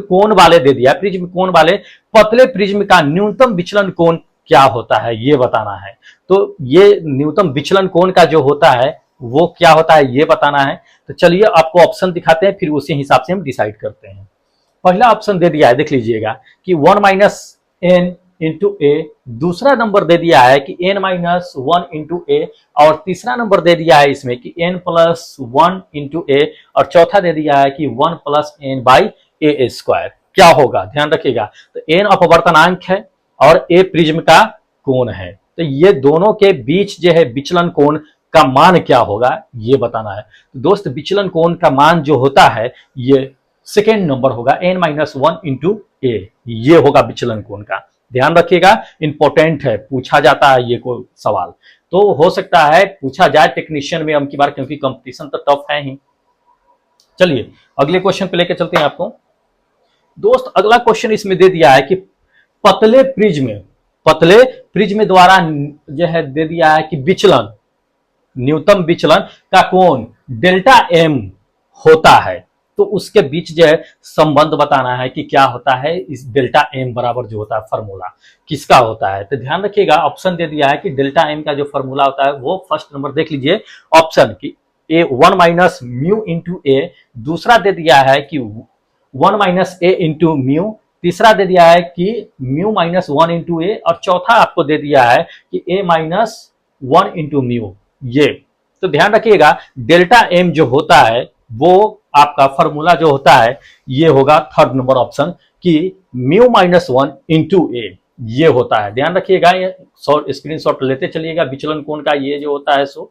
कोण वाले दे दिया, प्रिज्म कोण वाले पतले प्रिज्म का न्यूनतम विचलन कोण क्या होता है, ये बताना है। तो ये न्यूनतम विचलन कोण का जो होता है वो क्या होता है ये बताना है। तो चलिए आपको ऑप्शन दिखाते हैं, फिर उसी हिसाब से हम डिसाइड करते हैं। पहला ऑप्शन दे दिया है, देख लीजिएगा कि 1 - n इंटू ए, दूसरा नंबर दे दिया है कि n minus one into A, और तीसरा नंबर दे दिया है इसमें कि n plus one into A, और चौथा दे दिया है कि one plus N by A square. क्या होगा ध्यान रखिएगा, तो n अपवर्तनांक है और a प्रिज्म का कोण है, तो ये दोनों के बीच जो है विचलन कोण का मान क्या होगा ये बताना है। तो दोस्त विचलन कोण का मान जो होता है ये सेकेंड नंबर होगा n माइनस वन इंटू ए, ये होगा विचलन कोण का। ध्यान रखिएगा, इंपॉर्टेंट है, पूछा जाता है ये कोई सवाल, तो हो सकता है पूछा जाए टेक्नीशियन में अब की बार, क्योंकि कंपटीशन तो टफ है ही। चलिए अगले क्वेश्चन पे लेके चलते हैं आपको। दोस्त अगला क्वेश्चन इसमें दे दिया है कि पतले प्रिज्म द्वारा जो है दे दिया है कि विचलन, न्यूनतम विचलन का कोण डेल्टा एम होता है, तो उसके बीच जो है संबंध बताना है कि क्या होता है, इस डेल्टा एम बराबर जो होता है फॉर्मूला किसका होता है। तो ध्यान रखिएगा, ऑप्शन दे दिया है कि डेल्टा एम का जो फॉर्मूला होता है वो फर्स्ट नंबर देख लीजिए ऑप्शन की ए वन माइनस म्यू इंटू ए, दूसरा दे दिया है कि वन माइनस ए इंटू म्यू, तीसरा दे दिया है कि mu minus one into A, और चौथा आपको दे दिया है कि ए माइनस वन इंटू म्यू। ये तो ध्यान रखिएगा, डेल्टा एम जो होता है वो आपका फॉर्मूला जो होता है ये होगा थर्ड नंबर ऑप्शन कि म्यू माइनस वन इंटू ए, ये होता है। ध्यान रखिएगा, ये स्क्रीनशॉट लेते चलिएगा विचलन कोण का ये जो होता है सो।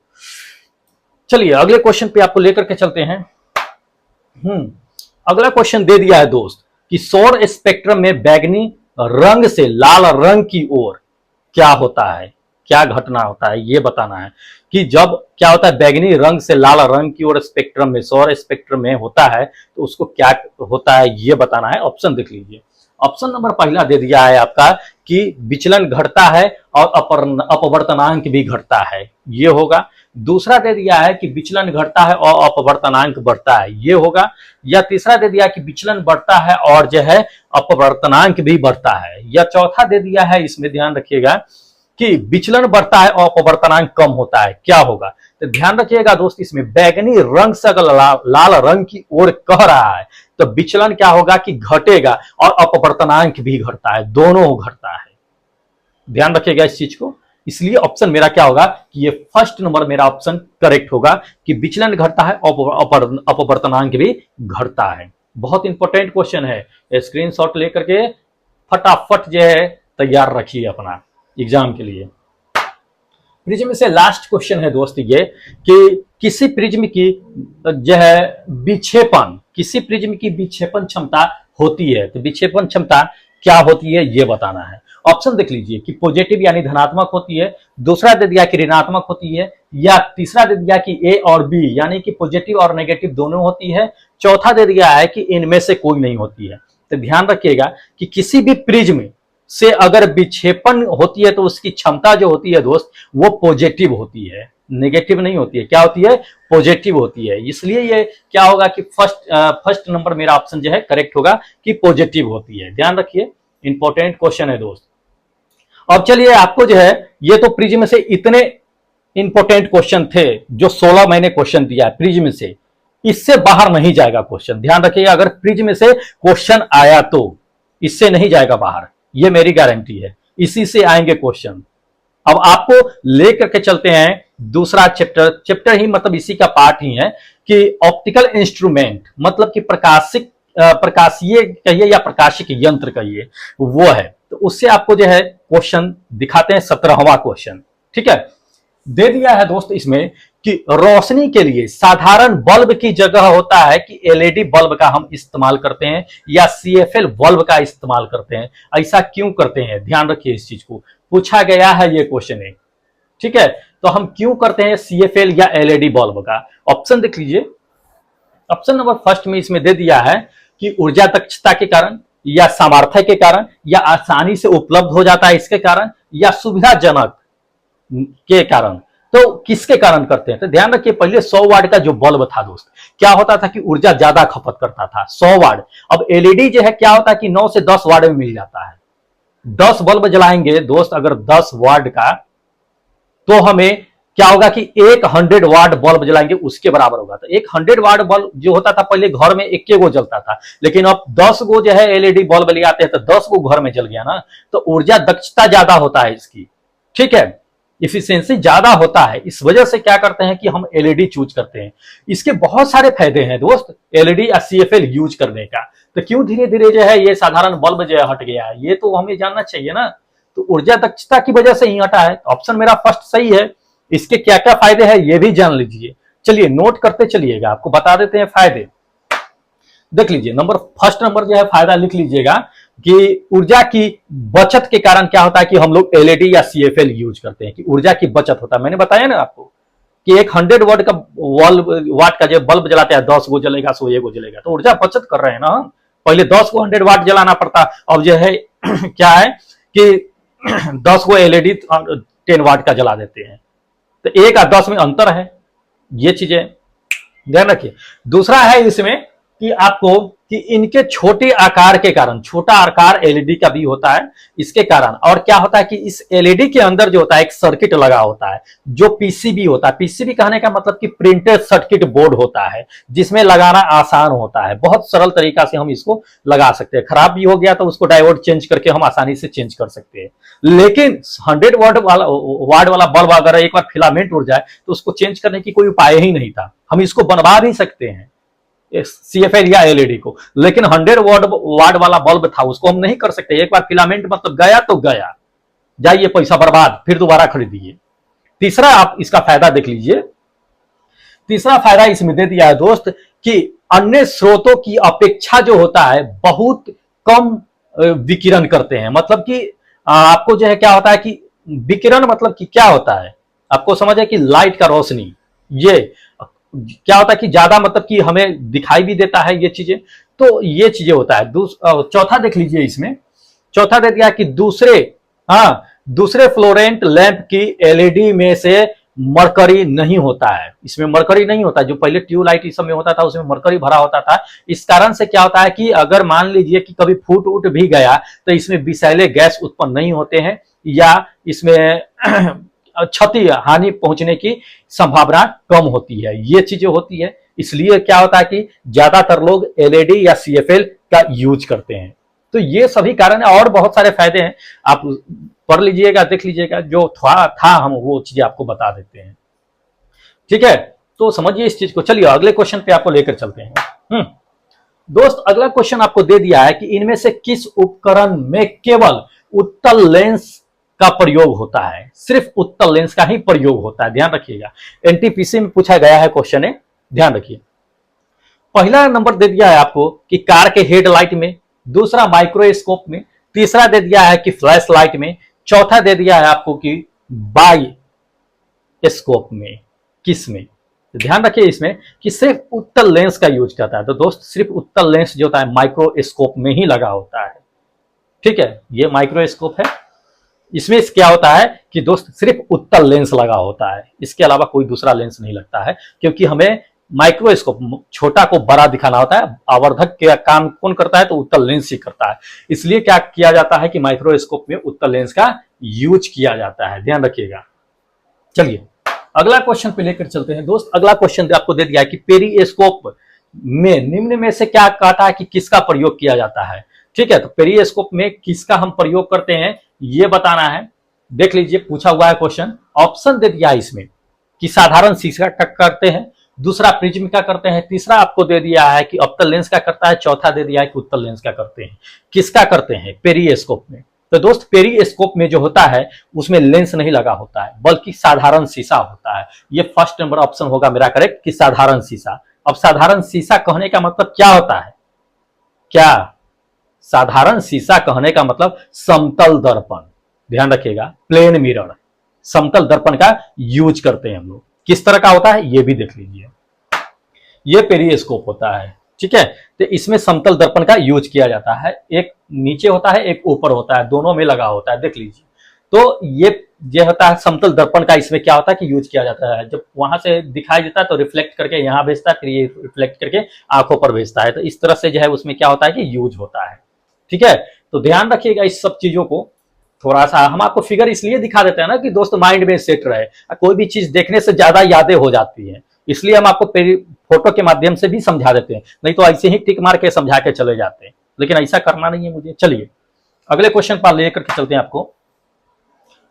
चलिए अगले क्वेश्चन पे आपको लेकर के चलते हैं। अगला क्वेश्चन दे दिया है दोस्त कि सौर स्पेक्ट्रम में बैगनी रंग से लाल रंग की ओर क्या होता है, क्या घटना होता है ये बताना है कि जब क्या होता है बैगनी रंग से लाल रंग की ओर स्पेक्ट्रम में, सौर स्पेक्ट्रम में होता है तो उसको क्या होता है ये बताना है। ऑप्शन देख लीजिए, ऑप्शन नंबर पहला दे दिया है आपका कि विचलन घटता है और अपवर्तनांक भी घटता है, ये होगा। दूसरा दे दिया है कि विचलन घटता है और अपवर्तनांक बढ़ता है, ये होगा। या तीसरा दे दिया कि विचलन बढ़ता है और जो है अपवर्तनांक भी बढ़ता है। या चौथा दे दिया है, इसमें ध्यान रखिएगा कि विचलन बढ़ता है और अपवर्तनांक कम होता है, क्या होगा। तो ध्यान रखिएगा दोस्त, इसमें बैगनी रंग से अगर लाल रंग की ओर कह रहा है तो विचलन क्या होगा कि घटेगा और अपवर्तनांक भी घटता है, दोनों घटता है। ध्यान रखिएगा इस चीज को, इसलिए ऑप्शन मेरा क्या होगा कि ये फर्स्ट नंबर मेरा ऑप्शन करेक्ट होगा कि विचलन घटता है और अपवर्तनांक भी घटता है। बहुत इंपॉर्टेंट क्वेश्चन है, स्क्रीनशॉट लेकर के फटाफट जो है तैयार रखिए अपना एग्जाम के लिए। प्रिज्म से लास्ट क्वेश्चन है दोस्त ये कि किसी प्रिज्म की जो है विक्षेपण, किसी प्रिज्म की विक्षेपण क्षमता होती है, तो विक्षेपण क्षमता क्या होती है ये बताना है। ऑप्शन देख लीजिए कि पॉजिटिव यानी धनात्मक होती है, दूसरा दे दिया कि ऋणात्मक होती है, या तीसरा दे दिया कि ए और बी यानी कि पॉजिटिव और नेगेटिव दोनों होती है, चौथा दे दिया है कि इनमें से कोई नहीं होती है। तो ध्यान रखिएगा कि किसी भी प्रिज्म से अगर विक्षेपण होती है तो उसकी क्षमता जो होती है दोस्त वो पॉजिटिव होती है, नेगेटिव नहीं होती है। क्या होती है? पॉजिटिव होती है। इसलिए ये क्या होगा कि फर्स्ट नंबर मेरा ऑप्शन जो है करेक्ट होगा कि पॉजिटिव होती है। ध्यान रखिए, इंपॉर्टेंट क्वेश्चन है दोस्त। अब चलिए आपको जो है ये तो प्रिज्म से इतने इंपॉर्टेंट क्वेश्चन थे जो 16 मैंने क्वेश्चन दिया है प्रिज्म से, इससे बाहर नहीं जाएगा क्वेश्चन। ध्यान रखिएगा, अगर प्रिज्म से क्वेश्चन आया तो इससे नहीं जाएगा बाहर, ये मेरी गारंटी है, इसी से आएंगे क्वेश्चन। अब आपको लेकर के चलते हैं दूसरा चैप्टर ही मतलब इसी का पार्ट ही है कि ऑप्टिकल इंस्ट्रूमेंट, मतलब कि प्रकाशीय कहिए या प्रकाशिक यंत्र कहिए, वो है। तो उससे आपको जो है क्वेश्चन दिखाते हैं 17वां क्वेश्चन। ठीक है, दे दिया है दोस्त इसमें कि रोशनी के लिए साधारण बल्ब की जगह होता है कि एलईडी बल्ब का हम इस्तेमाल करते हैं या सीएफएल बल्ब का इस्तेमाल करते हैं। ऐसा क्यों करते हैं? ध्यान रखिए, इस चीज को पूछा गया है ये क्वेश्चन है। ठीक है, तो हम क्यों करते हैं सीएफएल या एलईडी बल्ब का? ऑप्शन देख लीजिए, ऑप्शन नंबर फर्स्ट में इसमें दे दिया है कि ऊर्जा दक्षता के कारण, या सामर्थ्य के कारण, या आसानी से उपलब्ध हो जाता है इसके कारण, या सुविधाजनक के कारण। तो किसके कारण करते हैं? तो ध्यान रखिए, पहले 100 वाट का जो बल्ब था दोस्त, क्या होता था कि ऊर्जा ज्यादा खपत करता था, 100 वाट। अब एलईडी जो है क्या होता है कि 9 से 10 वाट में मिल जाता है। 10 बल्ब जलाएंगे दोस्त अगर 10 वाट का, तो हमें क्या होगा कि 100 वाट बल्ब जलाएंगे उसके बराबर होगा। तो 100 वाट बल्ब जो होता था पहले घर में एक गो जलता था, लेकिन अब 10 गो जो है एलईडी बल्ब ले आते हैं तो 10 गो घर में जल गया ना। तो ऊर्जा दक्षता ज्यादा होता है इसकी, ठीक है, इफिशियंसी ज्यादा होता है। इस वजह से क्या करते हैं कि हम एलईडी चूज करते हैं। इसके बहुत सारे फायदे हैं दोस्त एलईडी या सीएफएल यूज करने का। तो क्यों धीरे धीरे जो है ये साधारण बल्ब जो है हट गया है, ये तो हमें जानना चाहिए ना। तो ऊर्जा दक्षता की वजह से ही हटा है। ऑप्शन मेरा फर्स्ट सही है। इसके क्या क्या फायदे हैं ये भी जान लीजिए। चलिए नोट करते चलिएगा, आपको बता देते हैं फायदे। देख लीजिए, फर्स्ट नंबर जो है फायदा लिख लीजिएगा कि ऊर्जा की बचत के कारण क्या होता है कि हम लोग एलईडी या सीएफएल यूज करते हैं, कि ऊर्जा की बचत होता है। मैंने बताया ना आपको कि 100 वाट का जो बल्ब जलाते हैं 10 गो जलेगा 100 गो जलेगा, तो ऊर्जा बचत कर रहे हैं ना हम। पहले 10 को 100 वाट जलाना पड़ता, अब जो है क्या है कि 10 को एलईडी 10 वाट का जला देते हैं। तो 1 और 10 में अंतर है, ये चीजें ध्यान रखिए। दूसरा है इसमें कि आपको कि इनके छोटे आकार के कारण, छोटा आकार एलईडी का भी होता है इसके कारण, और क्या होता है कि इस एलईडी के अंदर जो होता है एक सर्किट लगा होता है जो पीसीबी होता है। पीसीबी कहने का मतलब कि प्रिंटेड सर्किट बोर्ड होता है, जिसमें लगाना आसान होता है। बहुत सरल तरीका से हम इसको लगा सकते हैं। खराब भी हो गया तो उसको डायोड चेंज करके हम आसानी से चेंज कर सकते हैं। लेकिन 100 वाट वाला बल्ब अगर एक बार फिलामेंट उड़ जाए तो उसको चेंज करने की कोई उपाय ही नहीं था। हम इसको बनवा भी सकते हैं सीएफएल या एलईडी को, लेकिन 100 वाट वाला बल्ब था उसको हम नहीं कर सकते। एक बार फिलामेंट मतलब गया तो गया, जाइए पैसा बर्बाद, फिर दोबारा खरीदिए। तीसरा आप इसका फायदा देख लीजिए। तीसरा फायदा इसमें दे दिया है दोस्त कि अन्य स्रोतों की अपेक्षा जो होता है बहुत कम विकिरण करते हैं। मतलब कि आपको जो है क्या होता है कि विकिरण मतलब कि क्या होता है, आपको समझ है कि लाइट का रोशनी, ये क्या होता है कि ज्यादा मतलब कि हमें दिखाई भी देता है ये चीजें, तो ये चीजें होता है। चौथा देख लीजिए, इसमें चौथा दे दिया कि दूसरे फ्लोरेंट लैंप की एलईडी में से मरकरी नहीं होता है। इसमें मरकरी नहीं होता, जो पहले ट्यूबलाइट इस सब में होता था उसमें मरकरी भरा होता था। इस कारण से क्या होता है कि अगर मान लीजिए कि कभी फूट उठ भी गया तो इसमें विषैले गैस उत्पन्न नहीं होते हैं, या इसमें क्षति हानि पहुंचने की संभावना कम होती है। ये चीजें होती है, इसलिए क्या होता है कि ज्यादातर लोग एलईडी या सीएफएल का यूज करते हैं। तो ये सभी कारण है, और बहुत सारे फायदे हैं, आप पढ़ लीजिएगा, देख लीजिएगा। जो था हम वो चीजें आपको बता देते हैं, ठीक है। तो समझिए इस चीज को। चलिए अगले क्वेश्चन पे आपको लेकर चलते हैं। दोस्त अगला क्वेश्चन आपको दे दिया है कि इनमें से किस उपकरण में केवल उत्तल लेंस का प्रयोग होता है। सिर्फ उत्तल लेंस का ही प्रयोग होता है, ध्यान रखिएगा। एनटीपीसी में पूछा गया है क्वेश्चन है, ध्यान रखिए। पहला नंबर दे दिया है आपको कि कार के हेडलाइट में, दूसरा माइक्रोस्कोप में, तीसरा दे दिया है कि फ्लैश लाइट में, चौथा दे दिया है आपको कि बाइस्कोप में। किस में? तो ध्यान रखिए इसमें कि सिर्फ उत्तल लेंस का यूज करता है। तो दोस्त सिर्फ उत्तल लेंस जो होता है माइक्रोस्कोप में ही लगा होता है, ठीक है। ये माइक्रोस्कोप है, इसमें क्या होता है कि दोस्त सिर्फ उत्तल लेंस लगा होता है, इसके अलावा कोई दूसरा लेंस नहीं लगता है, क्योंकि हमें माइक्रोस्कोप छोटा को बड़ा दिखाना होता है। आवर्धक का काम कौन करता है? तो उत्तल लेंस ही करता है। इसलिए क्या किया जाता है कि माइक्रोस्कोप में उत्तल लेंस का यूज किया जाता है, ध्यान रखिएगा। चलिए अगला क्वेश्चन पे लेकर चलते हैं दोस्त। अगला क्वेश्चन आपको दे दिया है कि पेरिस्कोप में निम्न में से क्या कहता है कि किसका प्रयोग किया जाता है, ठीक है। तो पेरिस्कोप में किसका हम प्रयोग करते हैं ये बताना है। देख लीजिए, पूछा हुआ है क्वेश्चन। ऑप्शन दे दिया है इसमें कि साधारण शीशा का करते हैं, दूसरा प्रिज्म का करते हैं, तीसरा आपको दे दिया है कि अवतल लेंस का करता है, चौथा दे दिया है कि उत्तल लेंस का करते हैं। किसका करते हैं? पेरिस्कोप में। तो दोस्त पेरिस्कोप में जो होता है उसमें लेंस नहीं लगा होता है, बल्कि साधारण शीशा होता है। ये फर्स्ट नंबर ऑप्शन होगा मेरा करेक्ट कि साधारण शीशा। अब साधारण शीशा कहने का मतलब क्या होता है? क्या साधारण शीशा कहने का मतलब समतल दर्पण, ध्यान रखिएगा, प्लेन मिरर, समतल दर्पण का यूज करते हैं हम लोग। किस तरह का होता है ये भी देख लीजिए। ये पेरिस्कोप होता है, ठीक है। तो इसमें समतल दर्पण का यूज किया जाता है। एक नीचे होता है, एक ऊपर होता है, दोनों में लगा होता है, देख लीजिए। तो ये होता है समतल दर्पण का। इसमें क्या होता है कि यूज किया जाता है, जब वहां से दिखाई देता है तो रिफ्लेक्ट करके यहाँ भेजता है, फिर ये रिफ्लेक्ट करके आंखों पर भेजता है। तो इस तरह से जो है उसमें क्या होता है कि यूज होता है, ठीक है। तो ध्यान रखिएगा इस सब चीजों को। थोड़ा सा हम आपको फिगर इसलिए दिखा देते हैं ना कि दोस्त माइंड में सेट रहे, कोई भी चीज देखने से ज्यादा यादें हो जाती है, इसलिए हम आपको फोटो के माध्यम से भी समझा देते हैं, नहीं तो ऐसे ही टिक मार के समझा के चले जाते हैं, लेकिन ऐसा करना नहीं है मुझे। चलिए अगले क्वेश्चन पर लेकर के चलते हैं आपको।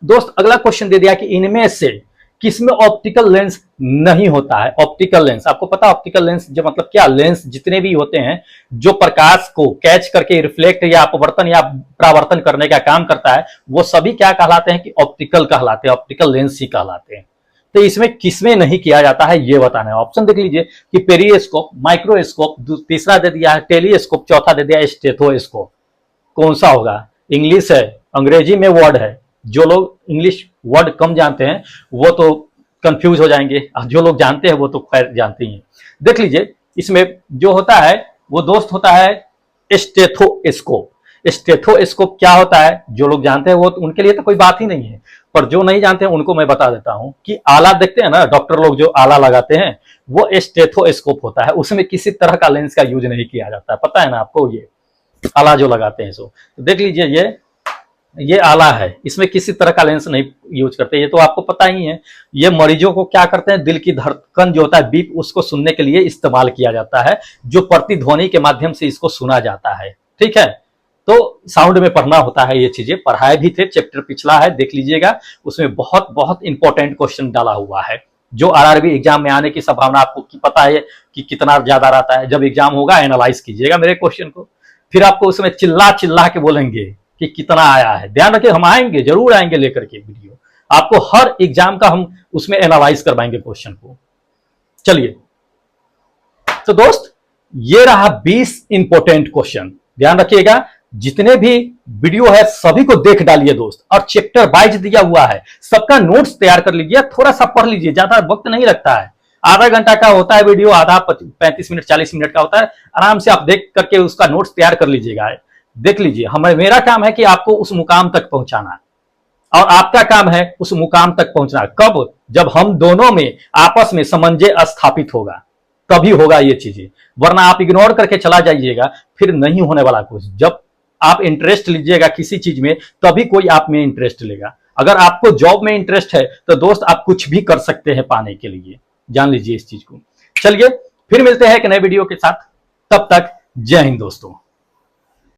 दोस्त अगला क्वेश्चन दे दिया कि इनमें से किसमें ऑप्टिकल लेंस नहीं होता है। ऑप्टिकल लेंस, आपको पता है ऑप्टिकल लेंस जो मतलब क्या, लेंस जितने भी होते हैं जो प्रकाश को कैच करके रिफ्लेक्ट या अपवर्तन या परावर्तन करने का काम करता है, वो सभी क्या कहलाते हैं कि ऑप्टिकल कहलाते हैं, ऑप्टिकल लेंस ही कहलाते हैं। तो इसमें किसमें नहीं किया जाता है ये बताना है। ऑप्शन देख लीजिए कि पेरिस्कोप, माइक्रोस्कोप, तीसरा दे दिया है टेलीस्कोप, चौथा दे दिया है स्टेथोस्कोप। कौन सा होगा? इंग्लिश है, अंग्रेजी में वर्ड है, जो लोग इंग्लिश वर्ड कम जानते हैं वो तो कंफ्यूज हो जाएंगे, जो लोग जानते हैं वो तो खैर जानते ही हैं। देख लीजिए इसमें जो होता है वो दोस्त होता है स्टेथोस्कोप। स्टेथोस्कोप क्या होता है, जो लोग जानते हैं वो तो उनके लिए तो कोई बात ही नहीं है, पर जो नहीं जानते हैं उनको मैं बता देता हूं कि आला देखते हैं ना, डॉक्टर लोग जो आला लगाते हैं वो स्टेथोस्कोप होता है, उसमें किसी तरह का लेंस का यूज नहीं किया जाता है, पता है ना आपको। ये आला जो लगाते हैं सो देख लीजिए ये आला है, इसमें किसी तरह का लेंस नहीं यूज करते, ये तो आपको पता ही है। ये मरीजों को क्या करते हैं, दिल की धड़कन जो होता है बीप, उसको सुनने के लिए इस्तेमाल किया जाता है, जो प्रतिध्वनि के माध्यम से इसको सुना जाता है। ठीक है, तो साउंड में पढ़ना होता है, ये चीजें पढ़ाए भी थे, चैप्टर पिछला है देख लीजिएगा, उसमें बहुत बहुत इंपॉर्टेंट क्वेश्चन डाला हुआ है, जो आरआरबी एग्जाम में आने की संभावना आपको की पता है कि कितना ज्यादा रहता है। जब एग्जाम होगा एनालाइज कीजिएगा मेरे क्वेश्चन को, फिर आपको उसमें चिल्ला चिल्ला के बोलेंगे कि कितना आया है। ध्यान रखिए, हम आएंगे, जरूर आएंगे लेकर के वीडियो, आपको हर एग्जाम का हम उसमें एनालाइज करवाएंगे क्वेश्चन को। चलिए तो दोस्त ये रहा 20 इंपॉर्टेंट क्वेश्चन, ध्यान रखिएगा, जितने भी वीडियो है सभी को देख डालिए दोस्त, और चैप्टर वाइज दिया हुआ है, सबका नोट्स तैयार कर लीजिए, थोड़ा सा पढ़ लीजिए, ज्यादा वक्त नहीं लगता है, आधा घंटा का होता है वीडियो, आधा 35 मिनट 40 मिनट का होता है, आराम से आप देख करके उसका नोट्स तैयार कर लीजिएगा। देख लीजिए, मेरा काम है कि आपको उस मुकाम तक पहुंचाना, और आपका काम है उस मुकाम तक पहुंचना। कब? जब हम दोनों में आपस में समन्वय स्थापित होगा, तभी होगा ये चीजें, वरना आप इग्नोर करके चला जाइएगा, फिर नहीं होने वाला कुछ। जब आप इंटरेस्ट लीजिएगा किसी चीज में, तभी कोई आप में इंटरेस्ट लेगा। अगर आपको जॉब में इंटरेस्ट है तो दोस्त आप कुछ भी कर सकते हैं पाने के लिए, जान लीजिए इस चीज को। चलिए फिर मिलते हैं एक नए वीडियो के साथ, तब तक जय हिंद दोस्तों।